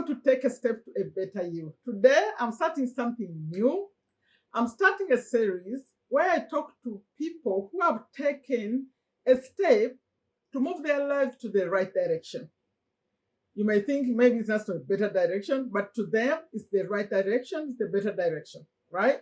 want to take a step to a better you. Today, I'm starting something new. I'm starting a series where I talk to people who have taken a step to move their lives to the right direction. You may think maybe it's not a better direction, but to them, it's the right direction, it's the better direction, right?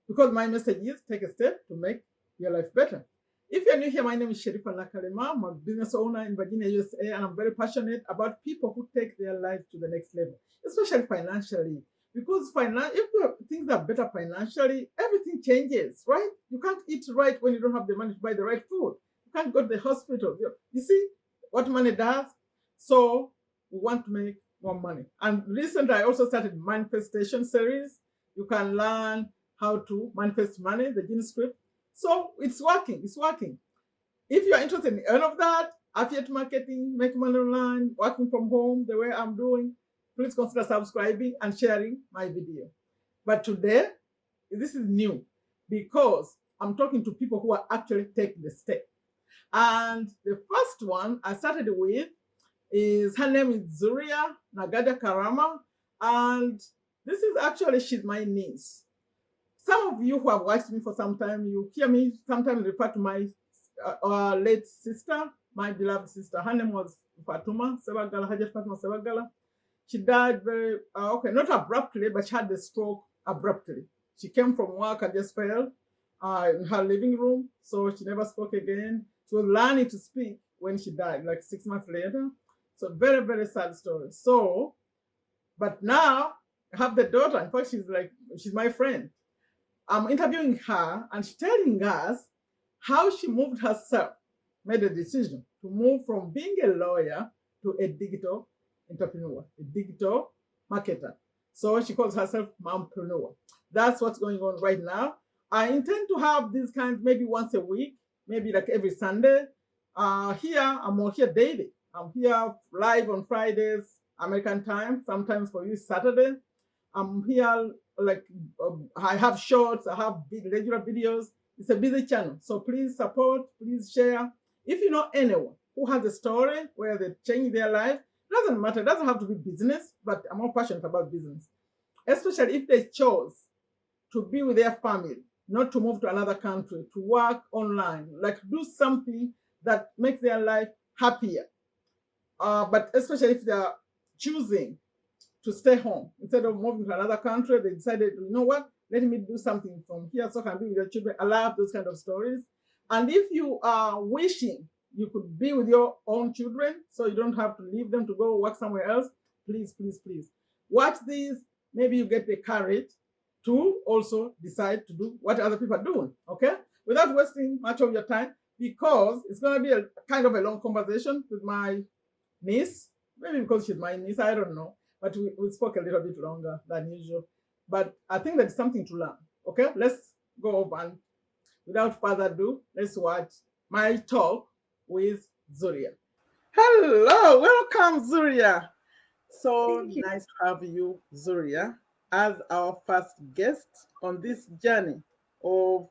Because my message is take a step to make your life better. If you're new here, my name is Sherifa Nakalema. I'm a business owner in Virginia, USA, and I'm very passionate about people who take their lives to the next level, especially financially. Because if things are better financially, everything changes, right? You can't eat right when you don't have the money to buy the right food. You can't go to the hospital. You see what money does? So we want to make more money. And recently, I also started manifestation series. You can learn how to manifest money, the gene script. So it's working. It's working. If you're interested in any of that, affiliate marketing, make money online, working from home, the way I'm doing, please consider subscribing and sharing my video. But today, this is new because I'm talking to people who are actually taking the step. And the first one I started with is, her name is Zuria Nagadya Karama. And this is actually, she's my niece. Some of you who have watched me for some time, you hear me sometimes refer to my late sister, my beloved sister. Her name was Fatuma Sebagala, Hajat Fatuma Sebagala. She died very, not abruptly, but she had the stroke abruptly. She came from work and just fell in her living room, so she never spoke again. She was learning to speak when she died, like 6 months later. So very, very sad story. So, but now I have the daughter. In fact, she's my friend. I'm interviewing her and she's telling us how she moved herself, made a decision to move from being a lawyer to a digital entrepreneur, a digital marketer. So she calls herself mompreneur. That's what's going on right now. I intend to have these kinds maybe once a week, maybe like every Sunday. I'm here daily. I'm here live on Fridays, American time. Sometimes for you, Saturday. I'm here I have shorts, I have regular videos. It's a busy channel. So please support, please share. If you know anyone who has a story where they change their life, it doesn't matter. It doesn't have to be business, but I'm more passionate about business. Especially if they chose to be with their family, not to move to another country, to work online, like do something that makes their life happier. But especially if they're choosing to stay home instead of moving to another country, they decided, you know what, let me do something from here so I can be with your children. I love those kind of stories. And if you are wishing you could be with your own children so you don't have to leave them to go work somewhere else, please, please, please watch these. Maybe you get the courage to also decide to do what other people are doing, okay? Without wasting much of your time, because it's going to be a kind of a long conversation with my niece, maybe because she's my niece, I don't know. But we spoke a little bit longer than usual. But I think there's something to learn. Okay, let's go over and without further ado, let's watch my talk with Zuria. Hello, welcome, Zuria. So Thank you. nice to have you, Zuria, as our first guest on this journey of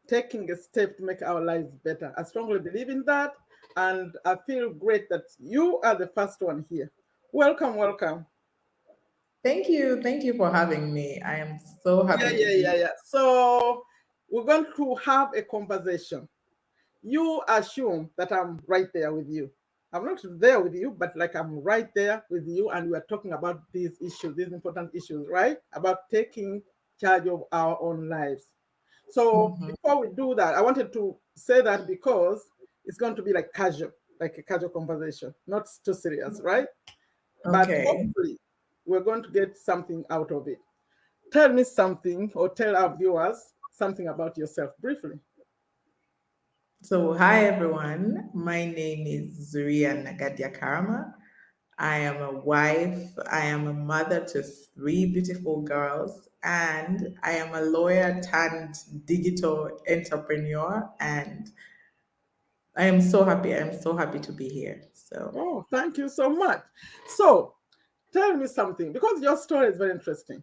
taking a step to make our lives better. I strongly believe in that, and I feel great that you are the first one here. Welcome, welcome. Thank you. Thank you for having me. I am so Yeah, happy to yeah, yeah, be. yeah. So we're going to have a conversation. You assume that I'm right there with you. I'm not there with you, but like I'm right there with you, and we're talking about these issues, these important issues, right? About taking charge of our own lives. So Mhm. before we do that, I wanted to say that because it's going to be like a casual conversation, not too serious, right? But Okay. hopefully, we're going to get something out of it. Tell me something, or tell our viewers something about yourself briefly. So, hi everyone. My name is Zuria Nagadya Karama. I am a wife. I am a mother to three beautiful girls, and I am a lawyer turned digital entrepreneur. And I am so happy. I am so happy to be here. So, Oh, thank you so much. So, tell me something, because your story is very interesting.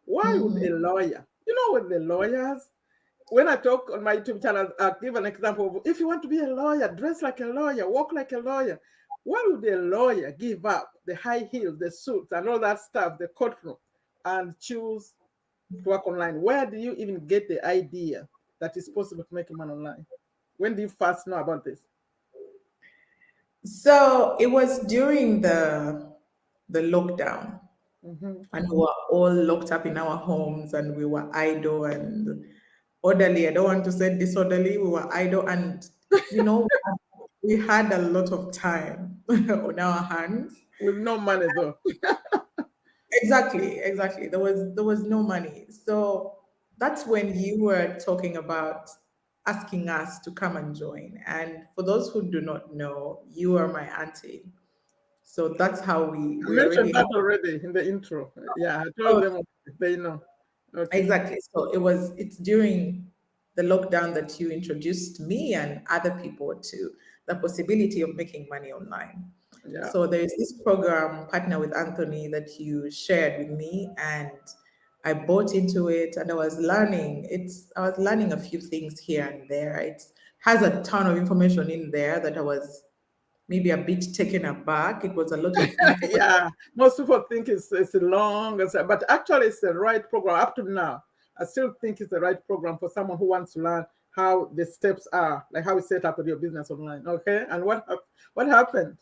Why would a mhm. lawyer, with the lawyers, when I talk on my YouTube channel, I give an example of if you want to be a lawyer, dress like a lawyer, walk like a lawyer. Why would a lawyer give up the high heels, the suits, and all that stuff, the courtroom, and choose to work online? Where do you even get the idea that it's possible to make money online? When do you first know about this? So it was during the lockdown, Hmm. and we were all locked up in our homes, and we were idle and orderly. I don't want to say disorderly. We were idle, and you know, we had a lot of time on our hands. With no money though. Exactly, exactly. There was no money. So that's when you were talking about asking us to come and join. And for those who do not know, you are my auntie. So that's how we I we mentioned already have. that already in the intro. Yeah, I told Oh, them they know. Okay. exactly. So it's during the lockdown that you introduced me and other people to the possibility of making money online. Yeah. So there is this program, Partner with Anthony, that you shared with me, and I bought into it, and I was learning a few things here and there. It has a ton of information in there that I was maybe a bit taken aback. It was a lot of info, but Yeah, most people think it's long, but actually it's the right program up to now. I still think it's the right program for someone who wants to learn how the steps are, like how you set up your business online. Okay, and what happened?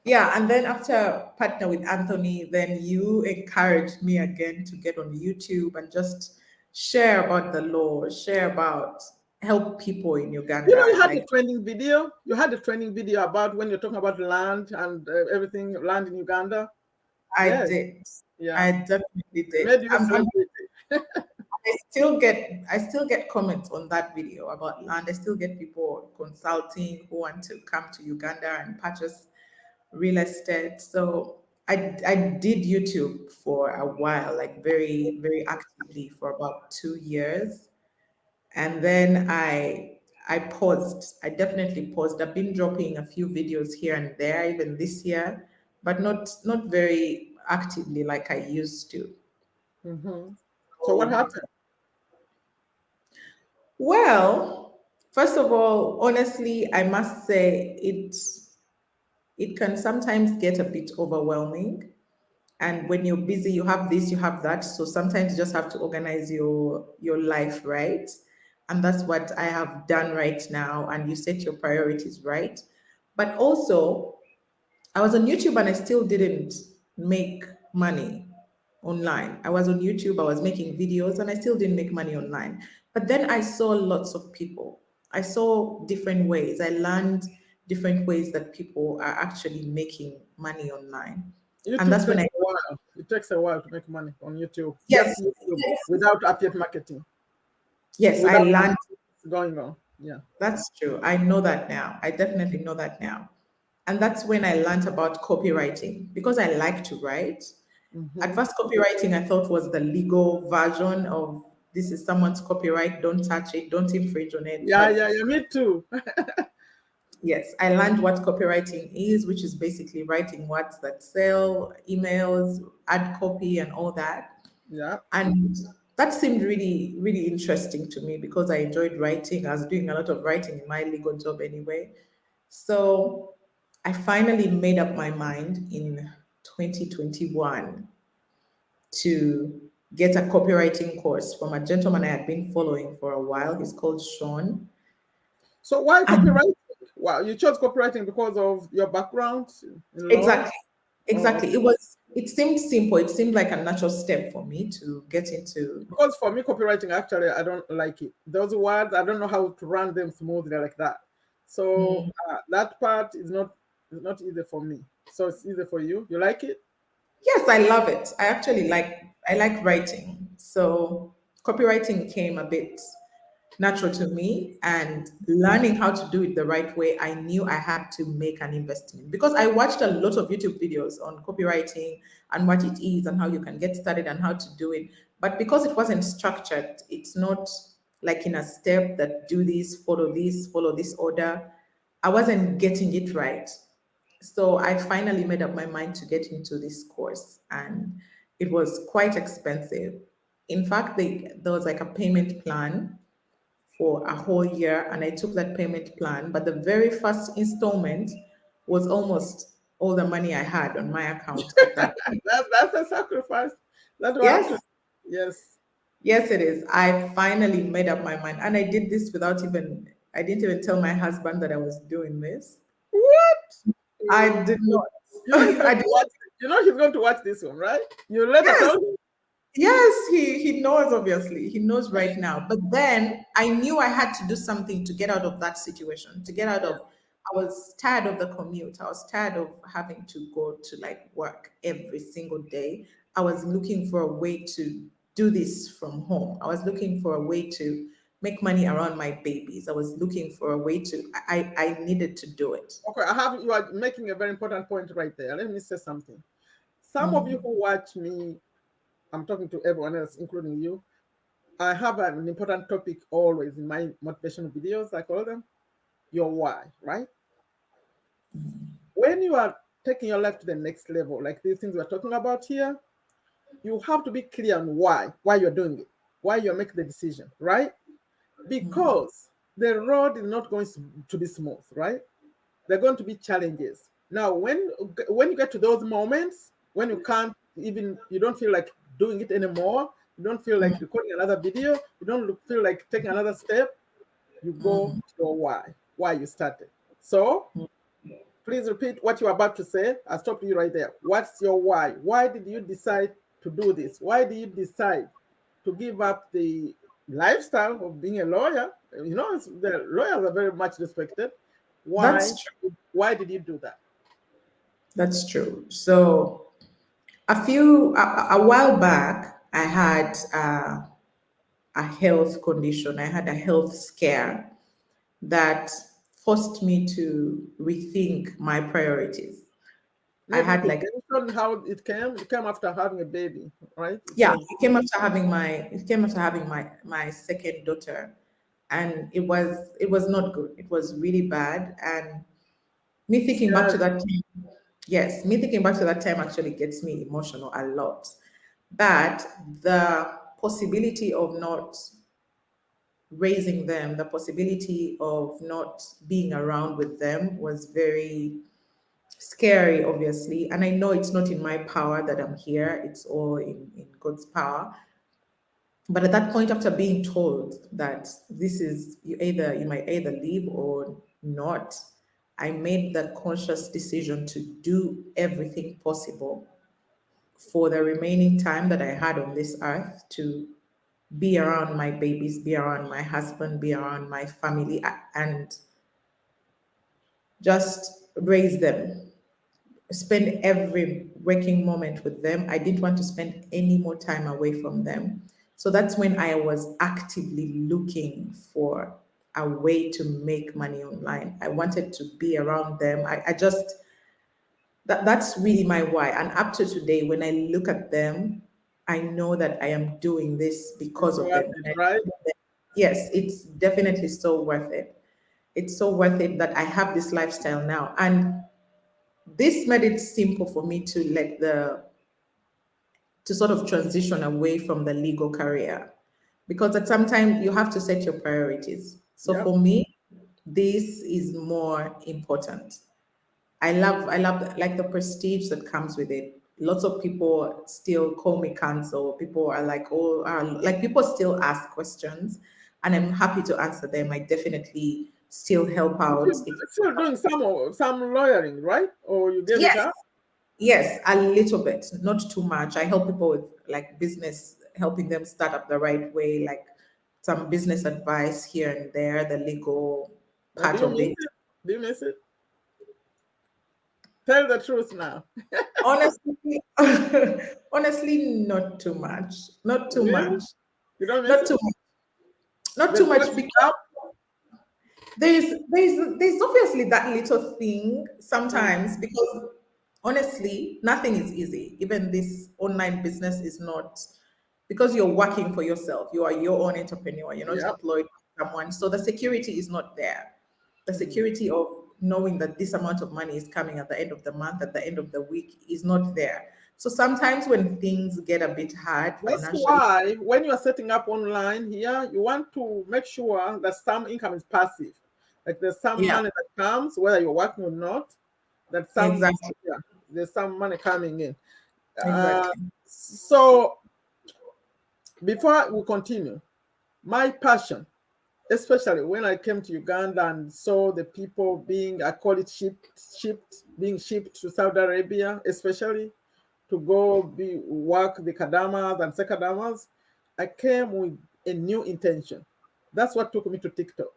yeah. And then after Partner with Anthony, then you encouraged me again to get on YouTube and just share about the law, share about help people in You know, Uganda, you had a like training video. You had a training video about when you're talking about land and everything, land in Uganda. I Yes, did. yeah, I definitely it did. made you a I'm celebrity. I still get comments on that video about land. I still get people consulting who want to come to Uganda and purchase real estate. So I did YouTube for a while, like very, very actively for about 2 years. And then I paused. I definitely paused. I've been dropping a few videos here and there, even this year, but not very actively like I used to. Hmm. So what So, happened? well, first of all, honestly, I must say it can sometimes get a bit overwhelming. And when you're busy, you have this, you have that. So sometimes you just have to organize your life right. And that's what I have done right now. And you set your priorities right. But also, I was on YouTube and I still didn't make money online. I was on YouTube, I was making videos, and I still didn't make money online. But then I saw lots of people. I saw different ways. I learned different ways that people are actually making money online. And YouTube that's when takes I, a while. It takes a while to make money on YouTube. yes, Just YouTube without affiliate marketing, yes, I without learned. going on. Yeah. That's true. I know that now. I definitely know that now. And that's when I learned about copywriting because I like to write. Hmm. At first, copywriting I thought was the legal version of this is someone's copyright, don't touch it, don't infringe on it. Yeah, But yeah, yeah. Me too. yes, I learned what copywriting is, which is basically writing words that sell, emails, ad copy, and all that. Yeah. And that seemed really, really interesting to me because I enjoyed writing. I was doing a lot of writing in my legal job anyway. So I finally made up my mind in 2021 to get a copywriting course from a gentleman I had been following for a while. He's called Sean. So why And copywriting? Wow, you chose copywriting because of your background in law? exactly, Oh, exactly. okay. It seemed simple. It seemed like a natural step for me to get into. Because for me, copywriting actually, I don't like it. Those words, I don't know how to run them smoothly like that. So Mm, that part is not easy for me. So it's easy for you. You like it? yes, I love it. I like writing. So copywriting came a bit natural to me, and learning how to do it the right way, I knew I had to make an investment because I watched a lot of YouTube videos on copywriting and what it is and how you can get started and how to do it. But because it wasn't structured, it's not like in a step that do this, follow this order. I wasn't getting it right. So I finally made up my mind to get into this course, and it was quite expensive. In fact, there was like a payment plan for a whole year, and I took that payment plan. But the very first installment was almost all the money I had on my account at that time. That's a sacrifice. That's what have to. Yes, Yes. yes, it is. I finally made up my mind. And I did this without even, I didn't even tell my husband that I was doing this. What? I did not. You know he's going I to did watch. You know he's going to watch this one, right? You later not. tell him. Yes, he knows, obviously. He knows right now. But then I knew I had to do something to get out of that situation, to get out Yeah. of, I was tired of the commute. I was tired of having to go to like work every single day. I was looking for a way to do this from home. I was looking for a way to make money around my babies. I was looking for a way to, I needed to do it. Okay, I have. You are making a very important point right there. Let me say something. Some of you Mm, who watch me, I'm talking to everyone else, including you. I have an important topic always in my motivational videos. I call them your why, right? When you are taking your life to the next level, like these things we're talking about here, you have to be clear on why you're doing it, why you're making the decision, right? mm, Because the road is not going to be smooth, right? There are going to be challenges. Now, when you get to those moments when you can't even, you don't feel like doing it anymore, you don't feel like mm, recording another video, you don't feel like taking another step, you go mm, to your why you started. So mm. please repeat what you're about to say. I'll stop you right there. What's your why? Why did you decide to do this? Why did you decide to give up the lifestyle of being a lawyer? You know, the lawyers are very much respected. Why? That's true. Why did you do that? That's true. So a while back, I had a health condition. I had a health scare that forced me to rethink my priorities. I Maybe you had could like, mention how it came. It came after having a baby, right? It yeah, was it came after having my second daughter, and it was not good. It was really bad, and me thinking back to scary. that time, yes, me thinking back to that time actually gets me emotional a lot. But the possibility of not raising them, the possibility of not being around with them was very scary, obviously. And I know it's not in my power that I'm here, it's all in God's power. But at that point, after being told that this is you might either leave or not, I made the conscious decision to do everything possible for the remaining time that I had on this earth to be around my babies, be around my husband, be around my family, and just raise them, spend every waking moment with them. I didn't want to spend any more time away from them. So that's when I was actively looking for a way to make money online. I wanted to be around them. I just, that's really my why. And up to today, when I look at them, I know that I am doing this because It's of worth them. it, right? Yes, it's definitely so worth it. It's so worth it that I have this lifestyle now. And this made it simple for me to to sort of transition away from the legal career. Because at some time you have to set your priorities. So Yep. for me, this is more important. I love like the prestige that comes with it. Lots of people still call me cancel. People are like, oh, like people still ask questions, and I'm happy to answer them. I definitely still help out if Still doing some lawyering, right? Or you gave it yes, up? yes, a little bit, not too much. I help people with like business, helping them start up the right way, like some business advice here and there, the legal Do part you of miss it. it? Do you miss it? Tell the truth now. Honestly, honestly, not too much. Not too Really? much. You don't miss Not it? too much. Not The too much dressing because up? there's obviously that little thing Mm, sometimes because honestly, nothing is easy. Even this online business is not because you're working for yourself. You are your own entrepreneur. You're not yep. employed by someone. So the security is not there. The Mhm. security of knowing that this amount of money is coming at the end of the month, at the end of the week is not there. So sometimes when things get a bit hard That's financially, why when you are setting up online here, you want to make sure that some income is passive. Like there's some yeah, money that comes, whether you're working or not. that Exactly. yeah, there's some money coming in. Uh, Exactly. so before we continue, my passion, especially when I came to Uganda and saw the people being, I call it being shipped to Saudi Arabia, especially to go work the kadamas and sekadamas, I came with a new intention. That's what took me to TikTok.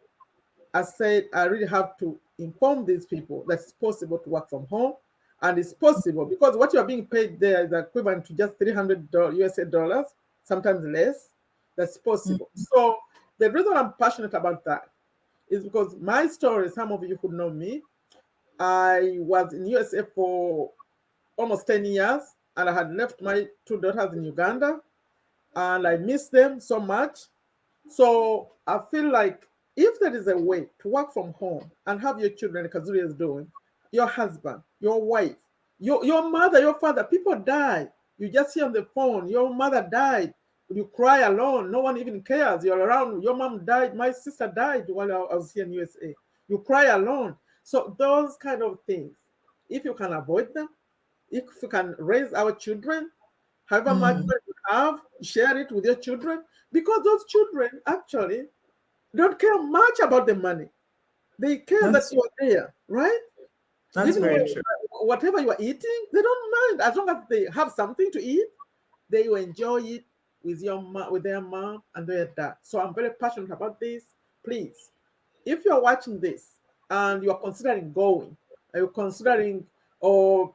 I said, I really have to inform these people that it's possible to work from home. And it's possible because what you are being paid there is equivalent to just $300 USA dollars, sometimes less. That's Mm. possible. So the reason I'm passionate about that is because my story, some of you who know me, I was in USA for almost 10 years and I had left my two daughters in Uganda and I miss them so much. So I feel like if there is a way to work from home and have your children, like Zuria is doing, your husband, your wife, your mother, your father, people die. You just hear on the phone, your mother died. You cry alone. No one even cares. You're around. Your mom died. My sister died while I was here in USA. You cry alone. So those kind of things, if you can avoid them, if you can raise our children, however much Mm. money you have, share it with your children, because those children actually don't care much about the money. They care that That's you are there, right? that's Even very true. whatever you are eating, they don't mind as long as they have something to eat. They will enjoy it with with their mom and their dad. So I'm very passionate about this. Please, if you are watching this and you are considering going, are you considering or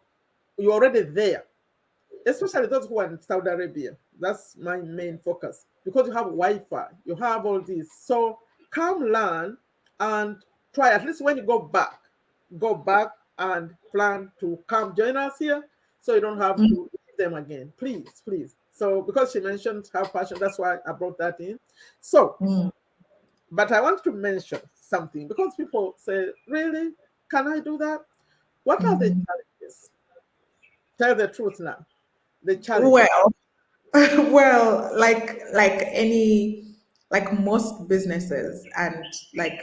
you're already there, especially those who are in Saudi Arabia. That's my main focus because you have Wi-Fi, you have all this. So come learn and try. At least when you go back and plan to come join us here, so you don't have to Mm. leave them again. Please, please. So because she mentioned her passion, that's why I brought that in. So, Mm. but I want to mention something because people say, "Really, can I do that?" What are the Mhm. challenges? Tell the truth now. The challenges. Well, well, like any like most businesses and like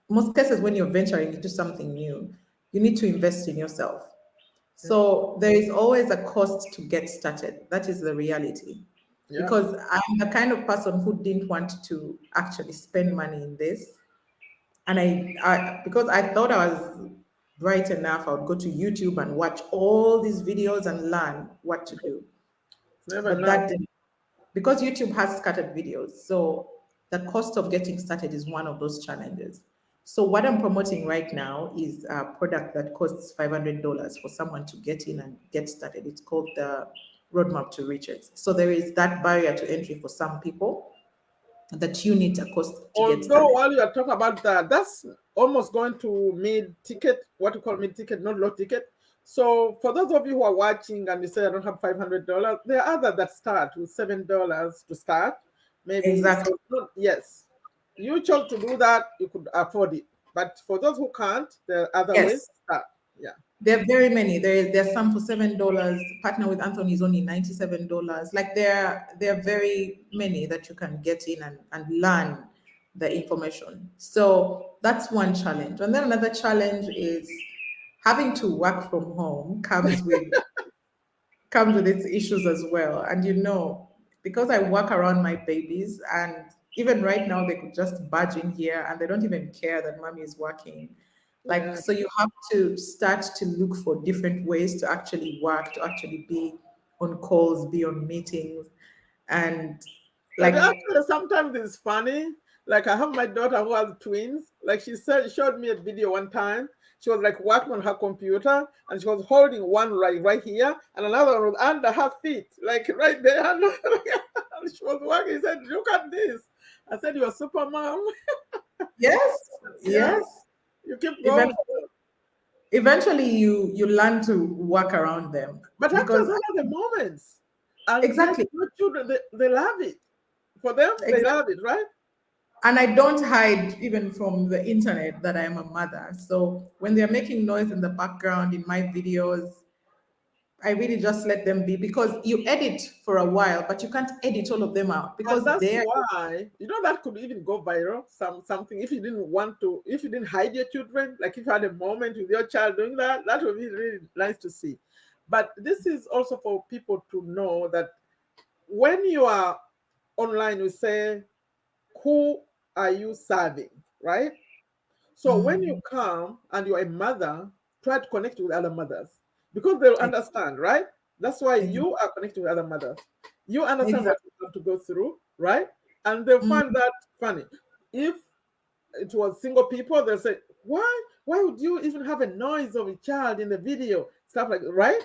most cases when you're venturing into something new, you need to invest in yourself. Yeah. So there is always a cost to get started. That is the reality. Yeah. Because I'm the kind of person who didn't want to actually spend money in this. And because I thought I was bright enough, I would go to YouTube and watch all these videos and learn what to do. It's never But enough. that didn't, because YouTube has scattered videos. So the cost of getting started is one of those challenges. So what I'm promoting right now is a product that costs $500 for someone to get in and get started. It's called the Roadmap to Riches. So there is that barrier to entry for some people that you need a cost to get Although started. while you are talking about that, that's almost going to mid ticket, what you call mid ticket, not low ticket. So for those of you who are watching and you say I don't have $500, there are others that start with $7 to start. Maybe Exactly. so. Yes, you chose to do that, you could afford it. But for those who can't, there are other ways Yes. to start. Yeah, There are very many. There's some for $7. Partner with Anthony is only $97. Like there are very many that you can get in and learn the information. So that's one challenge. And then another challenge is having to work from home comes with its issues as well. And because I work around my babies, and even right now they could just barge in here and they don't even care that mommy is working. Like, yeah. so you have to start to look for different ways to actually work, to actually be on calls, be on meetings, and But like, actually, sometimes it's funny. Like I have my daughter who has twins. Like she said, showed me a video one time. She was like working on her computer, and she was holding one right here, and another one was under her feet, like right there. And she was working. He said, "Look at this." I said, "You're a super mom." yes, Yeah, yes. you keep going. Eventually, eventually you learn to work around them But actually, because those are the moments, and yet exactly, your children they love it. For them, they exactly. love it, right? And I don't hide even from the internet that I am a mother. So when they're making noise in the background in my videos, I really just let them be because you edit for a while, but you can't edit all of them out And because that's they're why, that could even go viral. Something, if you didn't want to, if you didn't hide your children, like if you had a moment with your child doing that, that would be really nice to see. But this is also for people to know that when you are online, we say, who are you serving, right? So when you mm, come and you're a mother, try to connect with other mothers because they'll ex- understand, right? That's why ex- you are connecting with other mothers. You understand what exactly. you have to go through, right? And they'll Mm, find that funny. If it was single people, they'll say, why? Why would you even have a noise of a child in the video? Stuff like that, right?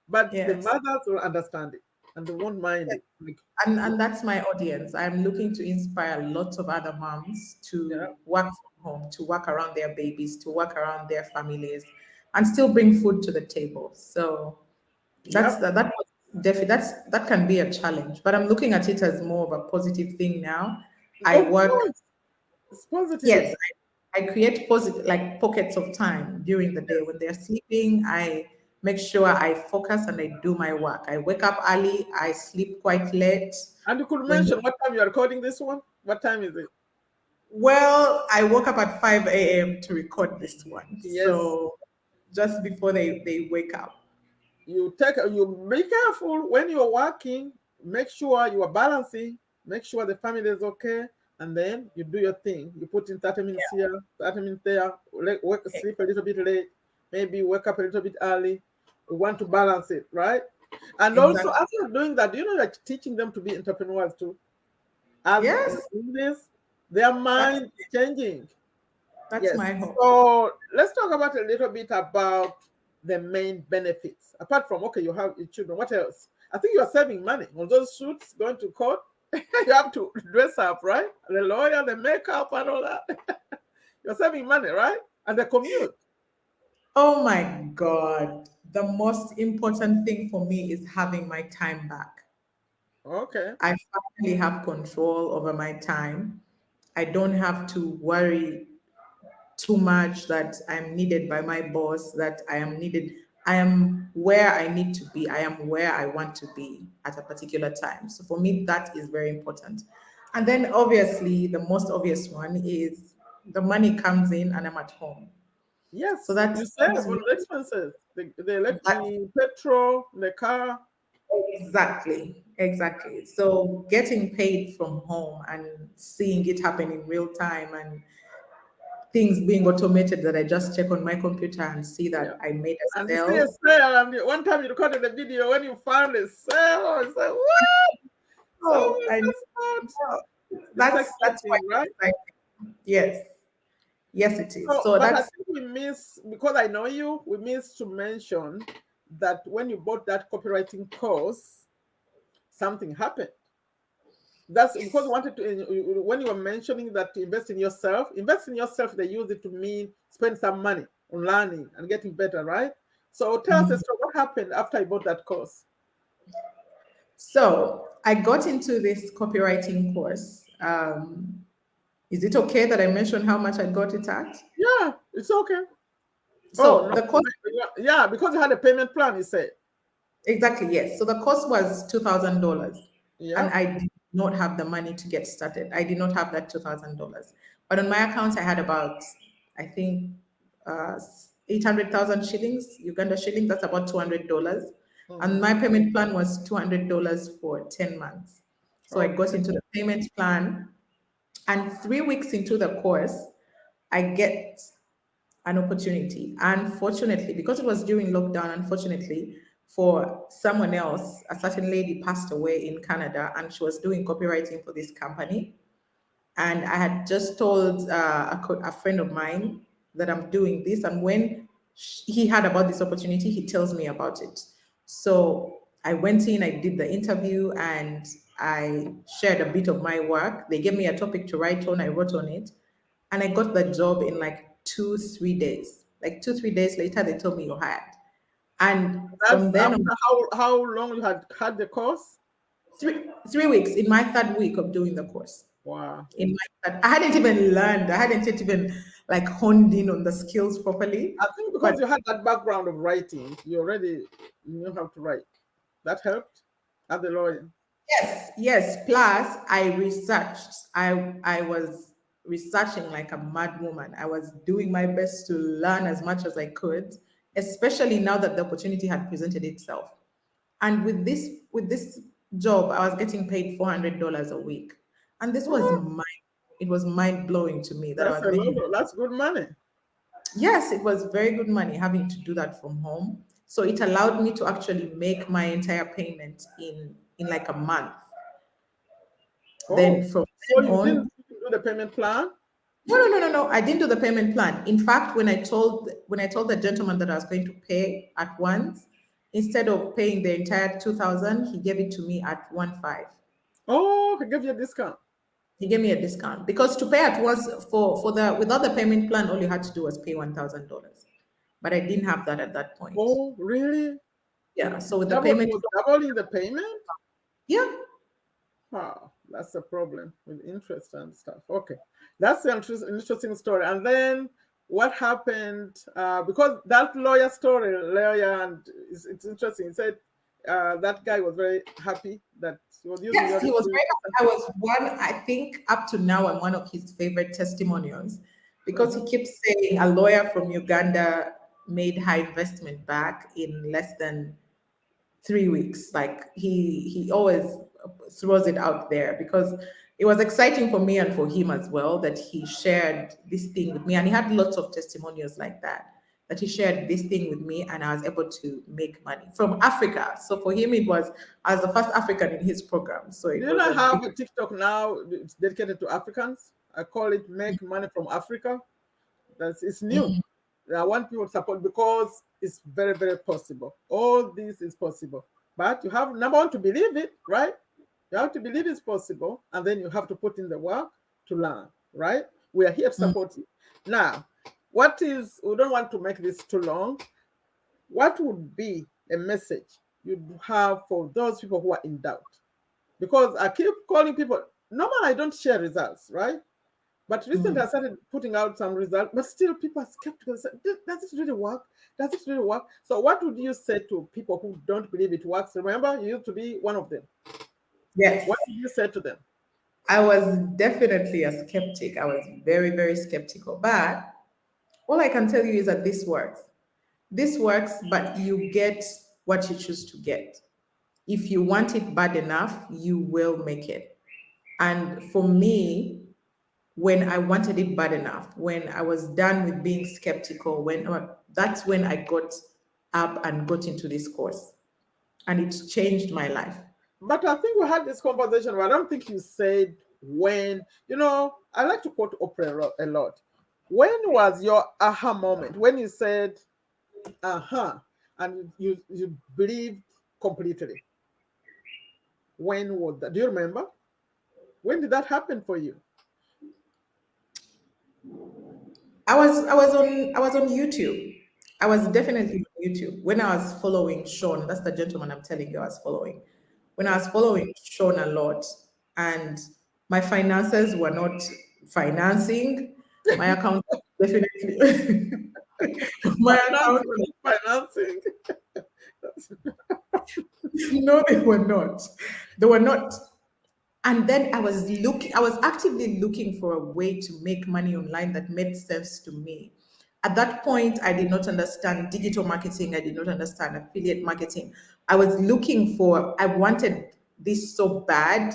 But the yes. mothers will understand it and they won't mind Yes. it. Like, And that's my audience. I'm looking to inspire lots of other moms yeah, to work from home, to work around their babies, to work around their families, and still bring food to the table. So that's yep. that was definitely that can be a challenge. But I'm looking at it as more of a positive thing now. I Of work, course, it's positive. yes, I create positive like pockets of time during the day when they're sleeping. I make sure I focus and I do my work. I wake up early, I sleep quite late. And you could When mention what time you are recording this one. What time is it? Well, I woke up at 5 a.m. to record this one. Yes, So just before they wake up. you be careful when you're working. Make sure you are balancing. Make sure the family is okay, and then you do your thing. You put in 30 minutes here, 30 minutes there. Sleep a little bit late, maybe wake up a little bit early. We want to balance it, right? And also, Exactly. as you're doing that, you're teaching them to be entrepreneurs too. As you're Yes, doing this, their that's mind is changing. that's Yes. my hope. So let's talk about a little bit about the main benefits. Apart from, okay, you have your children, what else? I think you are saving money on those suits going to court. You have to dress up, right? The lawyer, the makeup, and all that. You're saving money, right? And the commute. Oh my God. The most important thing for me is having my time back. Okay. I finally have control over my time. I don't have to worry too much that I'm needed by my boss, that I am needed. I am where I need to be. I am where I want to be at a particular time. So for me, that is very important. And then obviously, the most obvious one is the money comes in and I'm at home. So Yes, that's you save that's on really the expenses, that the petrol, the car. exactly. So getting paid from home and seeing it happen in real time and things being automated that I just check on my computer and see Yeah. that I made a And you see a sale. sale, and one time you recorded the video when you found a sale. It's like, what? Oh, Someone and just bought. It's that's quite exciting, right? exciting. Yes, yes, it is. So, So but I that's think we miss, because I know you, we missed to mention that when you bought that copywriting course, something happened. That's because we wanted to, when you were mentioning that to invest in yourself, they use it to mean spend some money on learning and getting better, right? So tell us, mhm. Esther, what happened after I bought that course? So I got into this copywriting course. Is it okay that I mention how much I got it at? Yeah, it's okay. Oh, So no, the course yeah, because you had a payment plan, you said. exactly, yes. So the cost was $2,000, and Yeah. I did not have the money to get started. I did not have that $2,000, but on my account I had about, I think, 800,000 shillings, Uganda shillings. That's about $200, and Hmm. my payment plan was $200 for 10 months. So I got Okay. into the payment plan, and 3 weeks into the course, I get an opportunity. Unfortunately, because it was during lockdown, unfortunately, for someone else, a certain lady passed away in Canada and she was doing copywriting for this company. And I had just told a friend of mine that I'm doing this. And when he heard about this opportunity, he tells me about it. So I went in, I did the interview, and I shared a bit of my work. They gave me a topic to write on, I wrote on it. And I got the job in like 2, 3 days. Like 2, 3 days later, they told me you're hired. And That's from then after on, how long you had the course? 3 weeks in my third week of doing the course. Wow. In my third, I hadn't even learned. I hadn't yet even. like honed in on the skills properly. I think But because you had that background of writing, you already knew how to write. That helped as a lawyer. yes, yes. Plus, I researched. I was researching like a mad woman. I was doing my best to learn as much as I could, especially now that the opportunity had presented itself. And with this job, I was getting paid $400 a week, and this was Oh, mind. It was mind blowing to me that I that's was a making. lot. That's good money. Yes, it was very good money having to do that from home. So it allowed me to actually make my entire payment in like a month. Oh, Then from so then you on, didn't do the payment plan? no. I didn't do the payment plan. In fact, when I told the gentleman that I was going to pay at once, instead of paying the entire 2,000, he gave it to me at 1.5. Oh, he gave you a discount. He gave me a discount because to pay at once for the without the payment plan, all you had to do was pay $1,000. But I didn't have that at that point. Oh, really? Yeah. So with the Double payment, was doubling the payment? yeah. Wow, that's a problem with interest and stuff. Okay, that's an interesting story. And then what happened? Because that lawyer, and it's interesting. He said that guy was very happy that he was using Yes, your he was experience. very happy. I was one, I think up to now, I'm one of his favorite testimonials because he Uh-huh. keeps saying a lawyer from Uganda made high investment back in less than 3 weeks. Like he always throws it out there because it was exciting for me and for him as well that he shared this thing with me. And he had lots of testimonials like that. That he shared this thing with me and I was able to make money from Africa. So for him, it was I was the first African in his program. So Do it you was not a big. have a TikTok now? It's dedicated to Africans. I call it "Make Money from Africa." That's it's new. I want people to support because it's very, very possible. All this is possible. But you have number one to believe it, right? You have to believe it's possible, and then you have to put in the work to learn, right? We are here to support you. Now, we don't want to make this too long. What would be a message you'd have for those people who are in doubt? Because I keep calling people, normally I don't share results, right? But recently I Mhm. started putting out some results, but still people are skeptical. Say, does it really work? Does it really work? So what would you say to people who don't believe it works? Remember, you used to be one of them. What Yes, did you say to them? I was definitely a skeptic. I was very, very skeptical. But all I can tell you is that this works. This works, but you get what you choose to get. If you want it bad enough, you will make it. And for me, when I wanted it bad enough, when I was done with being skeptical, when that's when I got up and got into this course, and it changed my life. But I think we had this conversation, but I don't think you said when. I like to quote Oprah a lot. When was your aha moment? When you said, aha, and you believed completely. When was that? Do you remember? When did that happen for you? I was on YouTube. I was definitely on YouTube when I was following Sean. That's the gentleman I'm telling you I was following. When I was following Sean a lot, and my finances were not financing, my account definitely My my finances account. were not financing. No, they were not. They were not. And then I was actively looking for a way to make money online that made sense to me. At that point, I did not understand digital marketing. I did not understand affiliate marketing. I wanted this so bad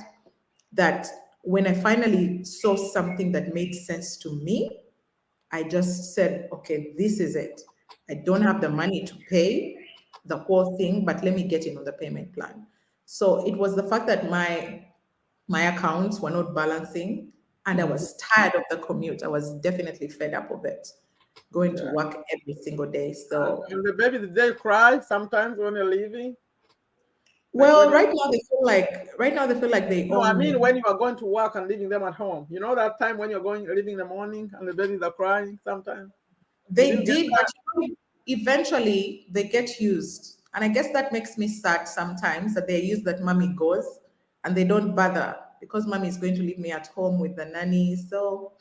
that when I finally saw something that made sense to me, I just said, okay, this is it. I don't have the money to pay the whole thing, but let me get in on the payment plan. So it was the fact that my accounts were not balancing and I Mhm. was tired of the commute. I was definitely fed up of it, going to Yeah. work every single day. So, And the baby, did they cry sometimes when you're leaving? Like when well, you're, right now they feel like they no, I own mean me. when you are going to work and leaving them at home. You know that time when you're leaving in the morning and the babies are crying sometimes? You They didn't get did, but that? eventually they get used. And I guess that makes me sad sometimes that they're used that mommy goes and they don't bother because mommy is going to leave me at home with the nanny. So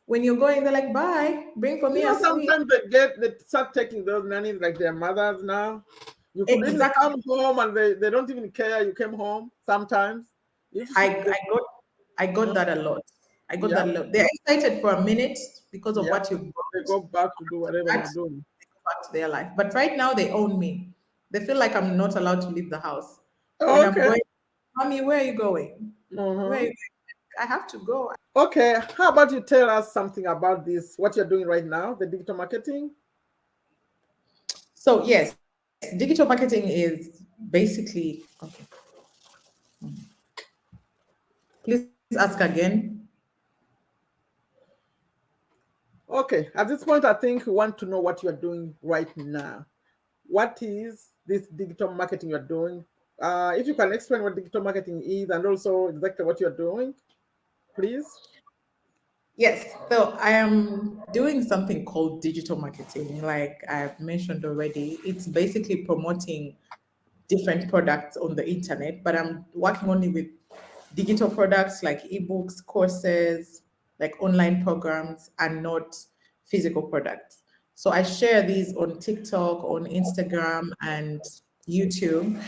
When you're going, they're like, bye, bring for You me a know, sweet. sometimes they start taking those nannies like their mothers now. You could even Exactly. come home and they don't even care you came home sometimes. If I, she, I got I got that a lot. I got yeah, that a lot. They're excited for a minute because of yeah, what you they brought. go back to do whatever That they're doing. they go back to their life. But right now they own me. They feel like I'm not allowed to leave the house. When Oh, I'm okay. going, mommy, where are you going? Where are Uh-huh. you going? I have to go. Okay, how about you tell us something about this, what you're doing right now, the digital marketing? So yes, digital marketing is basically okay. Please ask again. Okay, at this point, I think we want to know what you're doing right now. What is this digital marketing you're doing? If you can explain what digital marketing is and also exactly what you're doing, please. Yes, so I am doing something called digital marketing. Like I've mentioned already, it's basically promoting different products on the internet, but I'm working only with digital products like ebooks, courses, like online programs, and not physical products. So I share these on TikTok, on Instagram, and YouTube.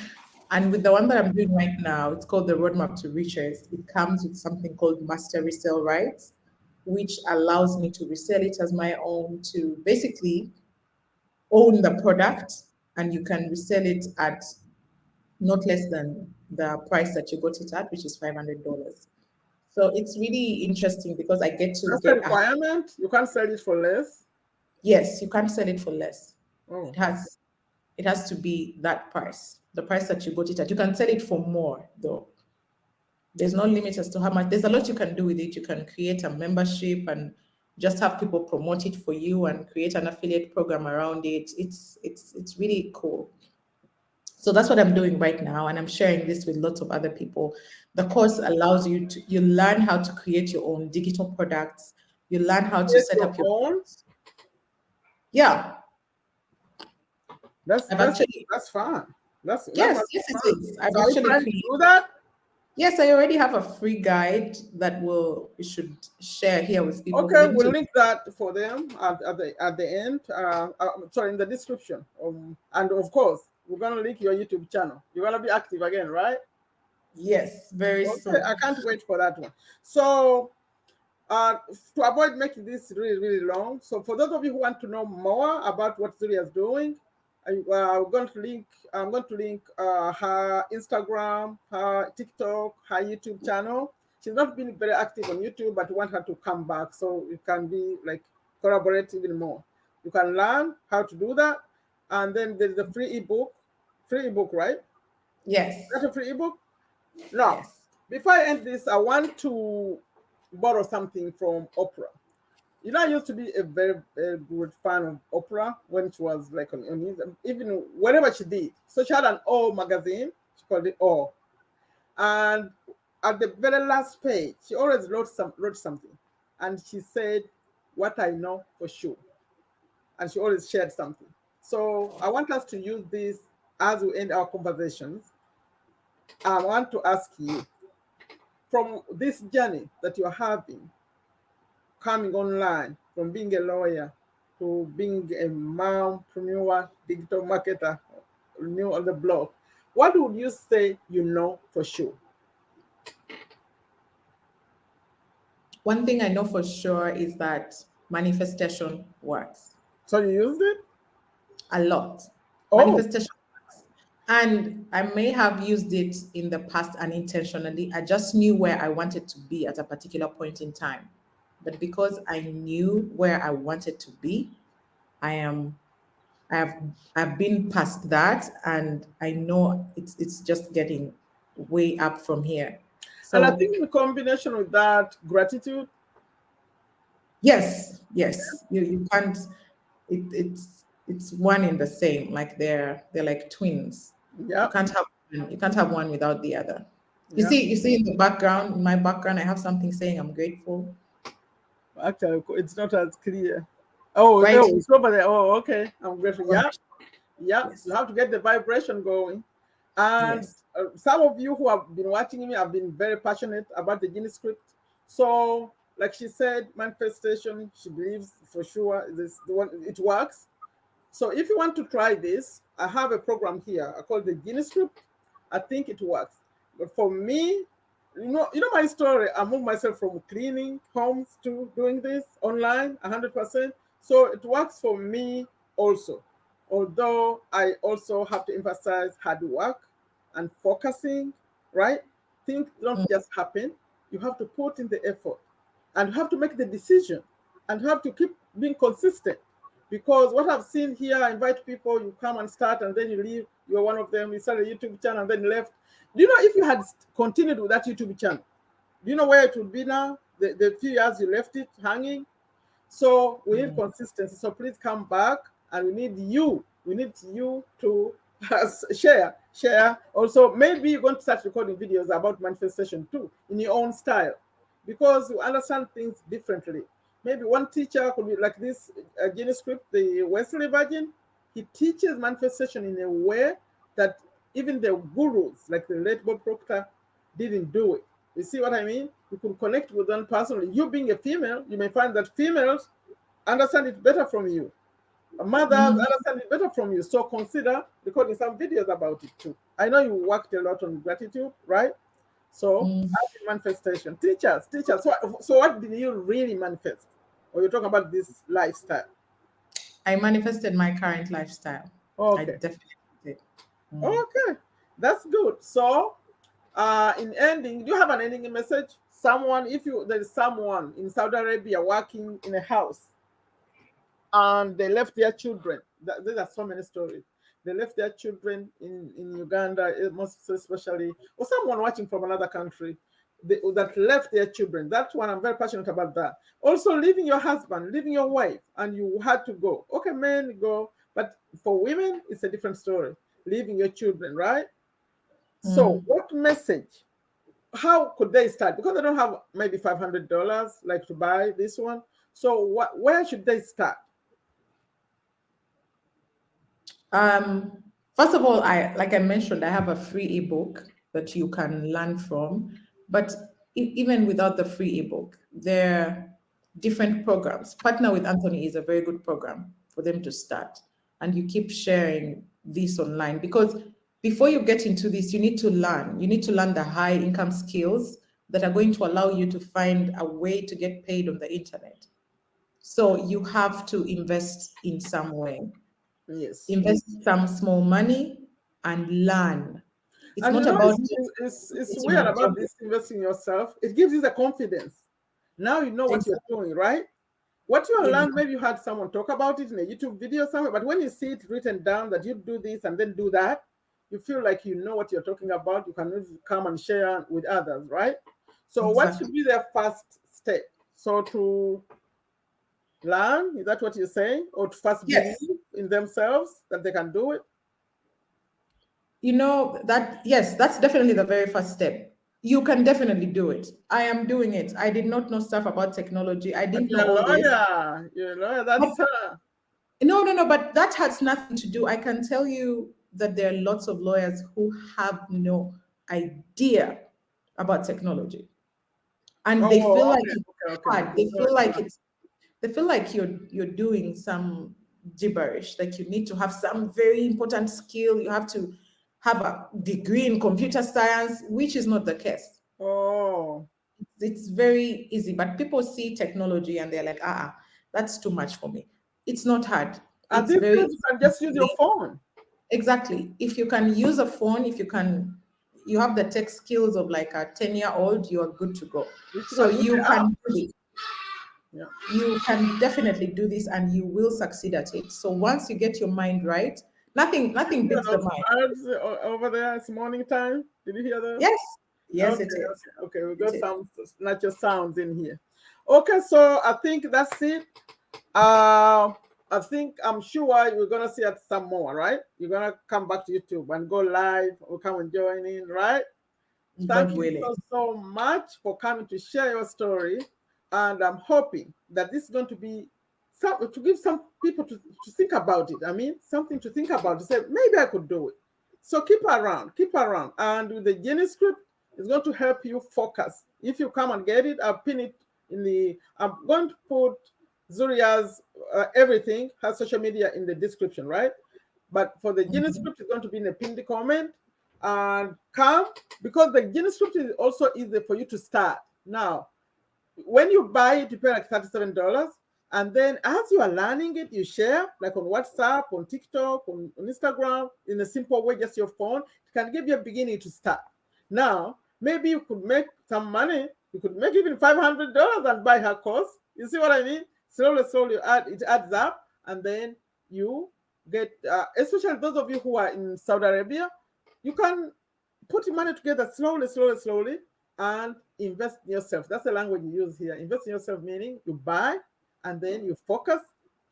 And with the one that I'm doing right now, it's called the Roadmap to Riches. It comes with something called Master Resale Rights, which allows me to resell it as my own, to basically own the product, and you can resell it at not less than the price that you got it at, which is $500. So it's really interesting because I get to That's the get a requirement. You can't sell it for less. yes, you can't sell it for less. Oh, It has it has to be that price, the price that you got it at. You can sell it for more though. There's no limit as to how much. There's a lot you can do with it. You can create a membership and just have people promote it for you and create an affiliate program around it. It's really cool. So that's what I'm doing right now, and I'm sharing this with lots of other people. The course allows you learn how to create your own digital products. You learn how to create set your up your own. yeah. That's I've that's actually that's fun. That yes, must be yes it fun. is. I've So are you actually planning to created do that? yes, I already have a free guide that will we should share here with people for Okay, them we'll to link that for them at the end. Sorry, in the description. And of course, we're gonna link your YouTube channel. You're gonna be active again, right? yes, very Okay, I soon. can't wait for that one. So, to avoid making this really long, so for those of you who want to know more about what Zuria is doing, I'm going to link. I'm going to link her Instagram, her TikTok, her YouTube channel. She's not been very active on YouTube, but we want her to come back so it can be like collaborate even more. You can learn how to do that, and then there's the free ebook, right? That's Yes. a free ebook. Now, Yes. before I end this, I want to borrow something from Oprah. You know, I used to be a very good fan of Oprah when she was like even whatever she did. So she had an O magazine. She called it O, and at the very last page, she always wrote something, and she said, "What I know for sure," and she always shared something. So I want us to use this as we end our conversations. I want to ask you from this journey that you're having, coming online, from being a lawyer to being a mompreneur, digital marketer, new on the block, what would you say you know for sure? One thing I know for sure is that manifestation works So you used it? a lot. Oh, Manifestation works. And I may have used it in the past unintentionally. I just knew where I wanted to be at a particular point in time. But because I knew where I wanted to be, I am I've I've been past that, and I know it's just getting way up from here. and I So think in combination with that, gratitude. yes, yes, you can't. It's one in the same. Like they're like twins. Yeah, You can't have one without the other. yeah. You see in the background, in my background, I have something saying I'm grateful. Actually, it's not as clear. Oh, Right no, it's over there. Oh, okay. I'm grateful. over Yeah, my yeah. You yes, have to get the vibration going. And yes. some of you who have been watching me have been very passionate about the Genie script. So Like she said, manifestation, she believes for sure this the one it works. So if you want to try this, I have a program here. I call the Genie Script. I think it works. But for me, you know my story. I moved myself from cleaning homes to doing this online 100%. So it works for me also. Although I also have to emphasize hard work and focusing, right? Things don't just happen. You have to put in the effort and you have to make the decision and you have to keep being consistent. Because what I've seen here, I invite people, you come and start, and then you leave. You're one of them. You started a YouTube channel and then left. Do you know if you had continued with that YouTube channel, do you know where it would be now? The few years you left it hanging. So we need Mm. consistency. So please come back, and we need you. We need you to share. Also, maybe you're going to start recording videos about manifestation too in your own style, because you understand things differently. Maybe one teacher could be like this Genie Script, the Wesley Virgin. He teaches manifestation in a way that even the gurus, like the late Bob Proctor, didn't do it. You see what I mean? You could connect with them personally. You being a female, you may find that females understand it better from you. Mothers Mhm. understand it better from you. So consider recording some videos about it too. I know you worked a lot on gratitude, right? So Mm. manifestation. Teachers. So what did you really manifest? Or you're talking about this lifestyle? I manifested my current lifestyle. I Okay. definitely did. Mm. Okay. That's good. So in ending, do you have an ending message? Someone, if you there is someone in Saudi Arabia working in a house and they left their children. There are so many stories. They left their children in Uganda, most especially, or someone watching from another country that left their children. That one, I'm very passionate about that. Also, leaving your husband, leaving your wife, and you had to go. Okay, men, go. But for women, it's a different story. Leaving your children, right? So, Mm. what message? How could they start? Because they don't have maybe $500 like to buy this one. So, where should they start? Um, First of all, like I mentioned, I have a free ebook that you can learn from. But even without the free ebook, there are different programs. Partner with Anthony is a very good program for them to start, and you keep sharing this online because before you get into this, you need to learn. You need to learn the high income skills that are going to allow you to find a way to get paid on the internet. So you have to invest in some way, Yes. invest some small money and learn. It's And not about just it's getting weird a about job. this investing in yourself. It gives you the confidence. Now you know what you're Exactly. doing, right? What you learned, Exactly. maybe you had someone talk about it in a YouTube video somewhere, but when you see it written down that you do this and then do that, you feel like you know what you're talking about. You can really come and share with others, right? So, what should Exactly. be their first step? So, to learn, is that what you're saying? Or to first believe Yes. in themselves that they can do it? You know that, yes, that's definitely the very first step. You can definitely do it. I am doing it. I did not know stuff about technology. I But didn't know you're a all this. lawyer. You're a lawyer. But That's no, no, no, but that has nothing to do. I can tell you that there are lots of lawyers who have no idea about technology. And they feel oh, like okay, it's okay, okay. hard. They No, feel it's like not. you're doing some gibberish. Like you need to have some very important skill. You have to have a degree in computer science, which is not the case. Oh, It's very easy, but people see technology and they're like, that's too much for me. It's not hard. at It's this very stage, you can just use your easy. phone. Exactly. If you can use a phone, if you can, you have the tech skills of like a 10-year-old, you are good to go. You So can do you the app. can do this. Yeah. You can definitely do this and you will succeed at it. So once you get your mind right, nothing You hear beats the those mind. birds over there? It's morning time. Did you hear those? Yes, yes, Okay, it is. okay. We It got is. some natural sounds in here. Okay, so I think that's it. Uh, I think I'm sure we're gonna see it some more, right? You're gonna come back to YouTube and go live or come and join in, right? Thank God you willing. so much for coming to share your story. And I'm hoping that this is going to be some to give some people to think about it. I mean, something to think about to say, maybe I could do it. So keep around, keep around. And with the Genie script, it's going to help you focus. If you come and get it, I'll pin it I'm going to put Zuria's everything, her social media in the description, right? But for the Genie Mhm. script, it's going to be in a pinned comment. And come, because the Genie script is also easy for you to start. Now, when you buy it, you pay like $37. And then as you are learning it, you share like on WhatsApp, on TikTok, on Instagram, in a simple way, just your phone. It can give you a beginning to start. Now, maybe you could make some money. You could make even $500 and buy her course. You see what I mean? Slowly, slowly, it adds up. And then you get, especially those of you who are in Saudi Arabia, you can put your money together slowly, slowly, slowly, and invest in yourself. That's the language you use here. Invest in yourself, meaning you buy and then you focus.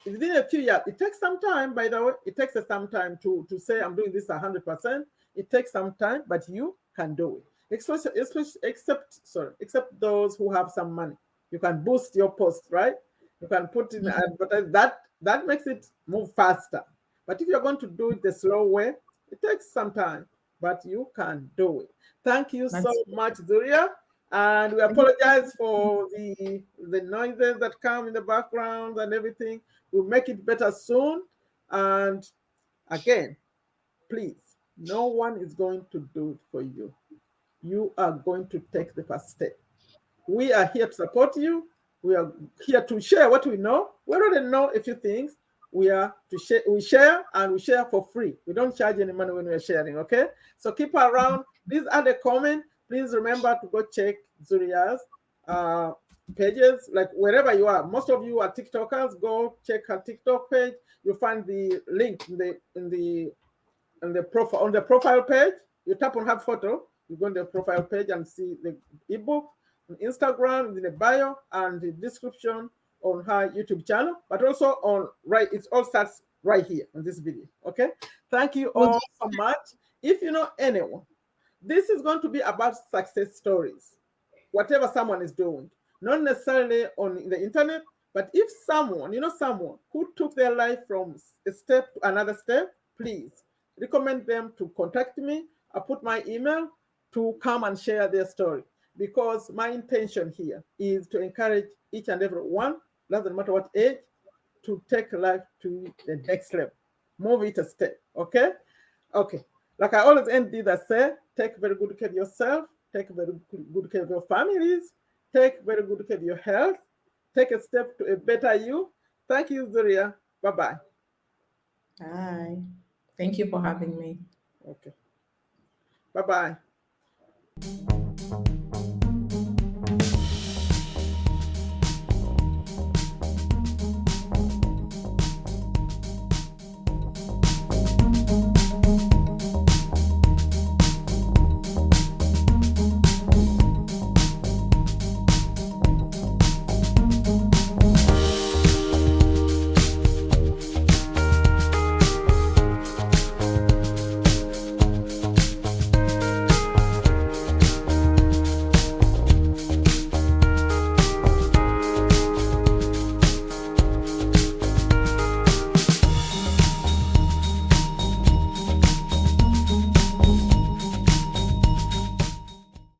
Within a few years, it takes some time, by the way. It takes us some time to say, I'm doing this 100%. It takes some time, but you can do it. Except those who have some money. You can boost your post, right? You can put in Mhm. advertise that makes it move faster. But if you're going to do it the slow way, it takes some time, but you can do it. Thank you so That's much, Zuria. And we Thank apologize for the noises that come in the background and everything. We'll make it better soon. And again, please, no one is going to do it for you. You are going to take the first step. We are here to support you. We are here to share what we know. We already know a few things. We are to share. We share and we share for free. We don't charge any money when we are sharing. Okay. So keep around. Please add a comment. Please remember to go check Zuria's uh, pages, like wherever you are. Most of you are TikTokers. Go check her TikTok page. You'll find the link on the profile page. You tap on her photo, you go on the profile page and see the ebook. On Instagram, in the bio and the description on her YouTube channel, but also on right, it all starts right here on this video. Okay. Thank you Would all so much. If you know anyone, this is going to be about success stories, whatever someone is doing, not necessarily on the internet, but if someone, someone who took their life from a step to another step, please recommend them to contact me. I put my email to come and share their story, because my intention here is to encourage each and every one, doesn't matter what age, to take life to the next level. Move it a step. Okay? Okay. Like I always end this, I say, take very good care of yourself, take very good care of your families, take very good care of your health, take a step to a better you. Thank you, Zuria. Bye bye. Bye. Thank you for having me. Okay. Bye bye.